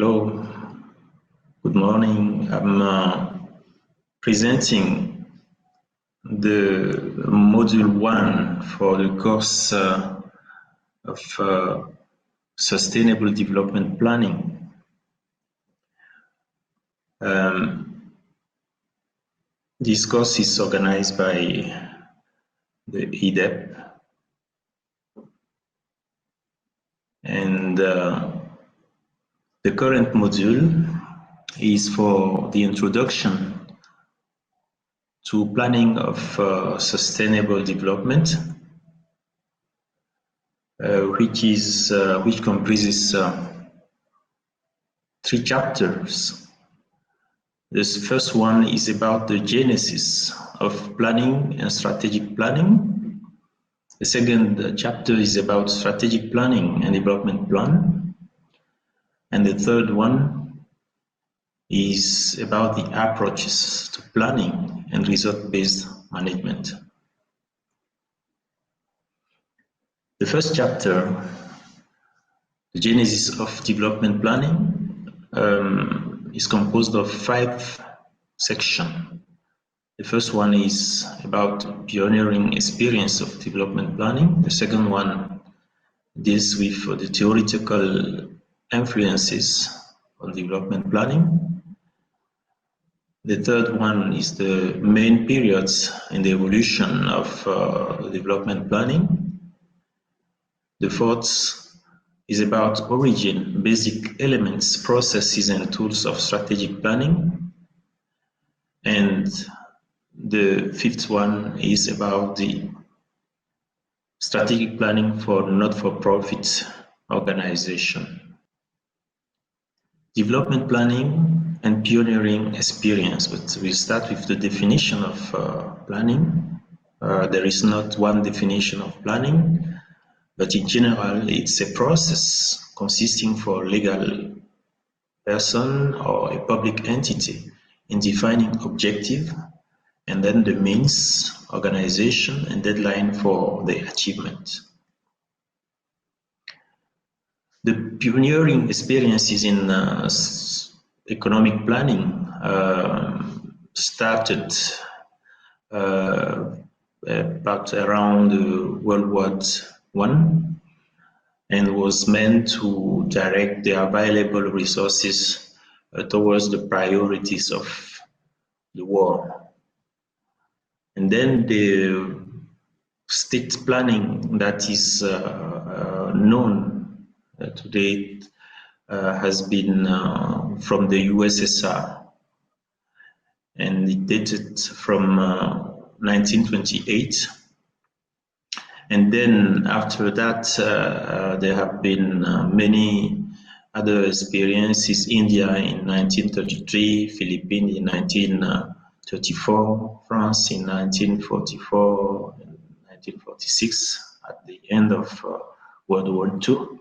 Hello, good morning. I'm presenting the module 1 for the course of Sustainable Development Planning. This course is organized by the EDEP, and the current module is for the introduction to planning of sustainable development, which comprises 3 chapters. This first one is about the genesis of planning and strategic planning. The second chapter is about strategic planning and development plan. And the third one is about the approaches to planning and result-based management. The first chapter, the genesis of development planning, is composed of 5 sections. The first one is about pioneering experience of development planning. The second one deals with the theoretical influences on development planning. The third one is the main periods in the evolution of development planning. The fourth is about origin, basic elements, processes, and tools of strategic planning. And the fifth one is about the strategic planning for not-for-profit organization. Development planning and pioneering experience, but we start with the definition of planning. There is not one definition of planning, but in general, it's a process consisting for a legal person or a public entity in defining objective and then the means, organization, and deadline for the achievement. The pioneering experiences in economic planning started about around World War I and was meant to direct the available resources towards the priorities of the war. And then the state planning that is known today has been from the USSR, and it dated from 1928. And then after that, there have been many other experiences. India in 1933, Philippines in 1934, France in 1944, and 1946 at the end of World War II,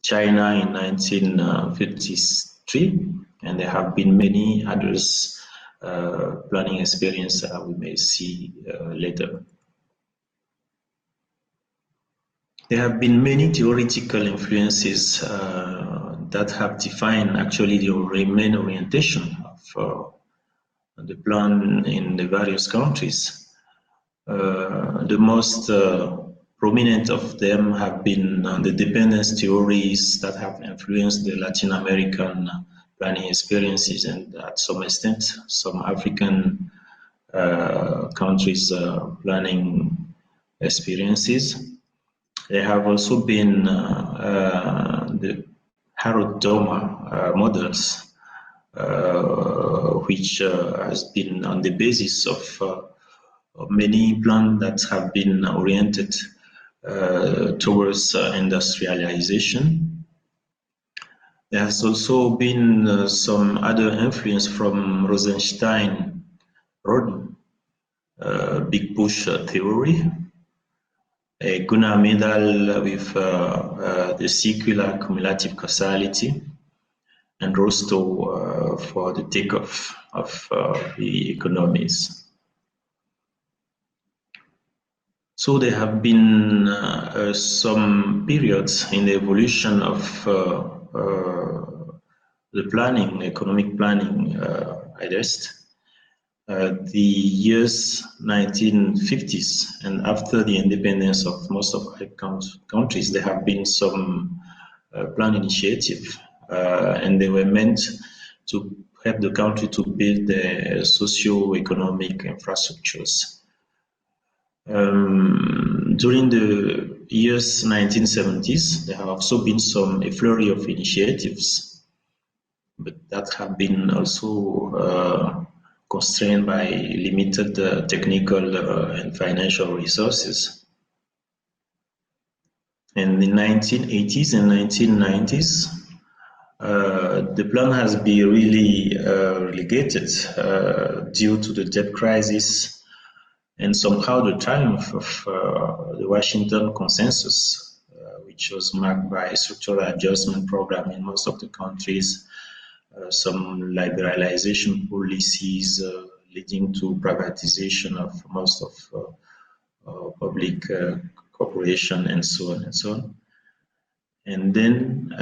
China in 1953, and there have been many others planning experience we may see later. There have been many theoretical influences that have defined actually the main orientation of the plan in the various countries. The most prominent of them have been the dependence theories that have influenced the Latin American planning experiences, and at some extent some African countries' planning experiences. There have also been the Harrod-Dormer models, which has been on the basis of many plans that have been oriented towards industrialization. There has also been some other influence from Rosenstein-Roden, Big Push theory, a Gunnar medal with the circular cumulative causality, and Rostow for the takeoff of the economies. So there have been some periods in the evolution of the planning, economic planning, I guess. The years 1950s and after the independence of most of the countries, there have been some plan initiative, and they were meant to help the country to build the socio-economic infrastructures. During the years 1970s, there have also been a flurry of initiatives, but that have been also constrained by limited technical and financial resources. In the 1980s and 1990s, the plan has been really relegated due to the debt crisis and somehow the triumph of the Washington Consensus, which was marked by a structural adjustment program in most of the countries, some liberalization policies leading to privatization of most of public corporation and so on and so on. And then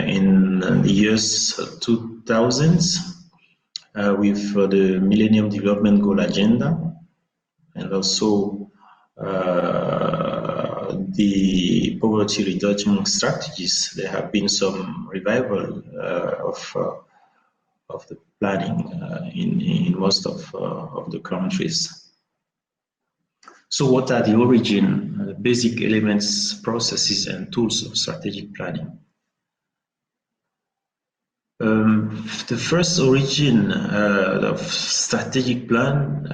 in the years 2000s, with the Millennium Development Goal Agenda, and also the poverty reduction strategies, there have been some revival of the planning in most of the countries. So what are the origin, the basic elements, processes, and tools of strategic planning? The first origin of strategic planning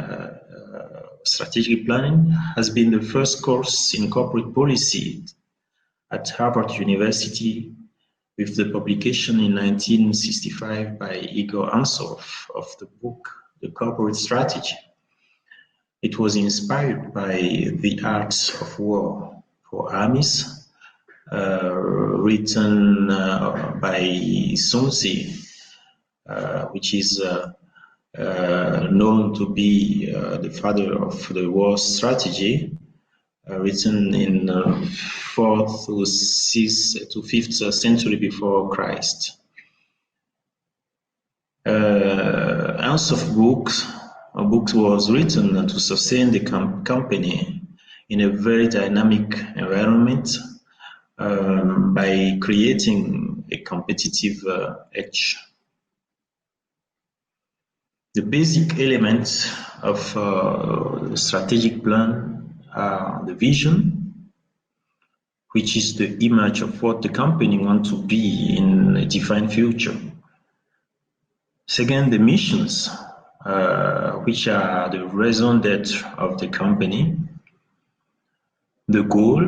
has been the first course in corporate policy at Harvard University, with the publication in 1965 by Igor Ansoff of the book The Corporate Strategy. It was inspired by The Art of War for Armies, written by Sun Tzu, which is known to be the father of the war strategy, written in 4th to 6th to 5th century before Christ. Ansoff's book was written to sustain the company in a very dynamic environment by creating a competitive edge. The basic elements of the strategic plan are the vision, which is the image of what the company wants to be in a defined future. Second, the missions, which are the raison d'etre of the company. The goal,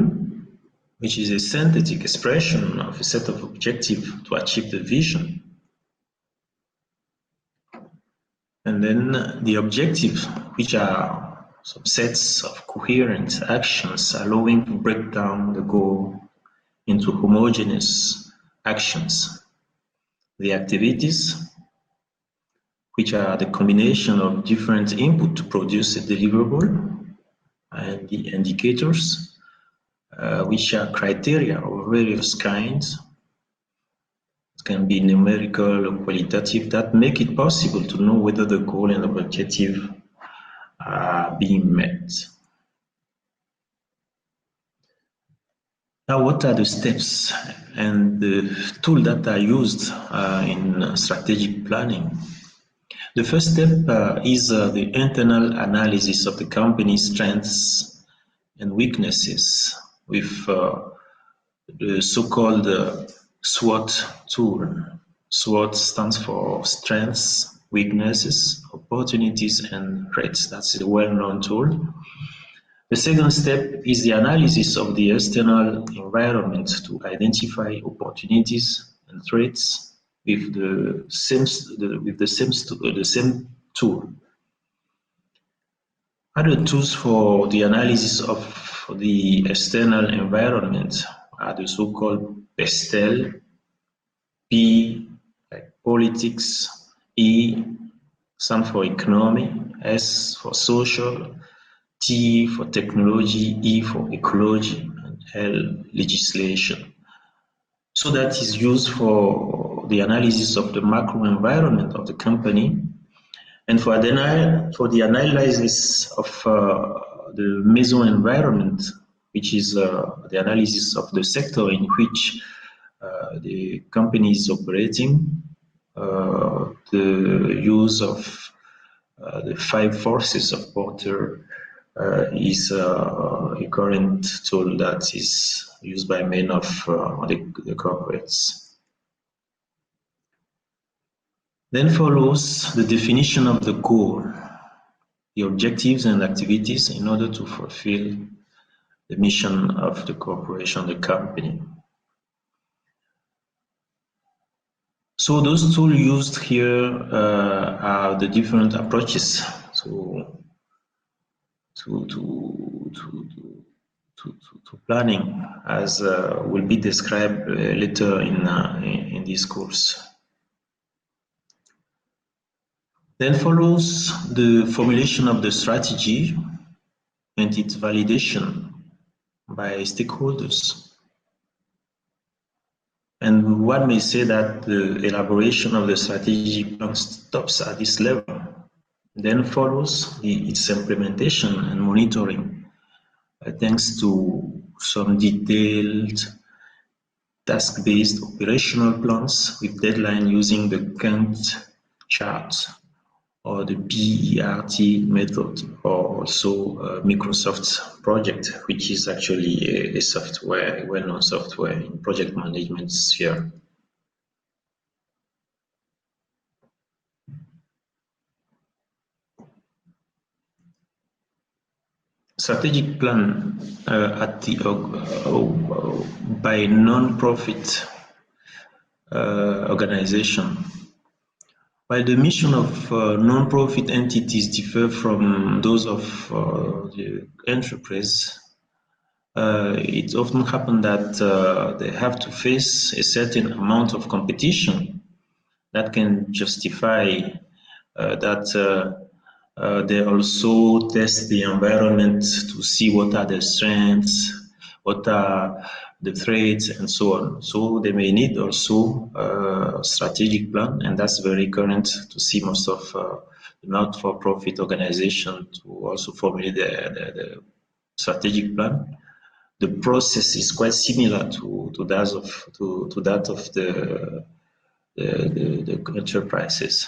which is a synthetic expression of a set of objectives to achieve the vision. And then the objectives, which are some sets of coherent actions allowing to break down the goal into homogeneous actions. The activities, which are the combination of different input to produce a deliverable, and the indicators, which are criteria of various kinds. It can be numerical or qualitative, that make it possible to know whether the goal and objective are being met. Now, what are the steps and the tools that are used in strategic planning? The first step is the internal analysis of the company's strengths and weaknesses with the so-called SWOT tool. SWOT stands for strengths, weaknesses, opportunities, and threats. That's a well-known tool. The second step is the analysis of the external environment to identify opportunities and threats with the same tool. Other tools for the analysis of the external environment are the so-called PESTEL. P like politics, E stands for economy, S for social, T for technology, E for ecology, and L legislation. So that is used for the analysis of the macro environment of the company, and for the analysis of the meso environment, which is the analysis of the sector in which the company is operating. The use of the 5 forces of Porter is a current tool that is used by many of the corporates. Then follows the definition of the goal, the objectives and activities in order to fulfill the mission of the corporation, the company. So those tools used here are the different approaches to planning, as will be described later in this course. Then follows the formulation of the strategy and its validation by stakeholders. And one may say that the elaboration of the strategic plan stops at this level. Then follows its implementation and monitoring, thanks to some detailed task-based operational plans with deadline using the Gantt chart or the BERT method, or also Microsoft project, which is actually a software, well-known software in project management sphere. Strategic plan by non-profit organization. While the mission of non-profit entities differ from those of the enterprise, it often happens that they have to face a certain amount of competition that can justify that they also test the environment to see what are the strengths, what are the threats, and so on. So they may need also a strategic plan, and that's very current to see most of the not-for-profit organizations to also formulate the strategic plan. The process is quite similar to that of the enterprises.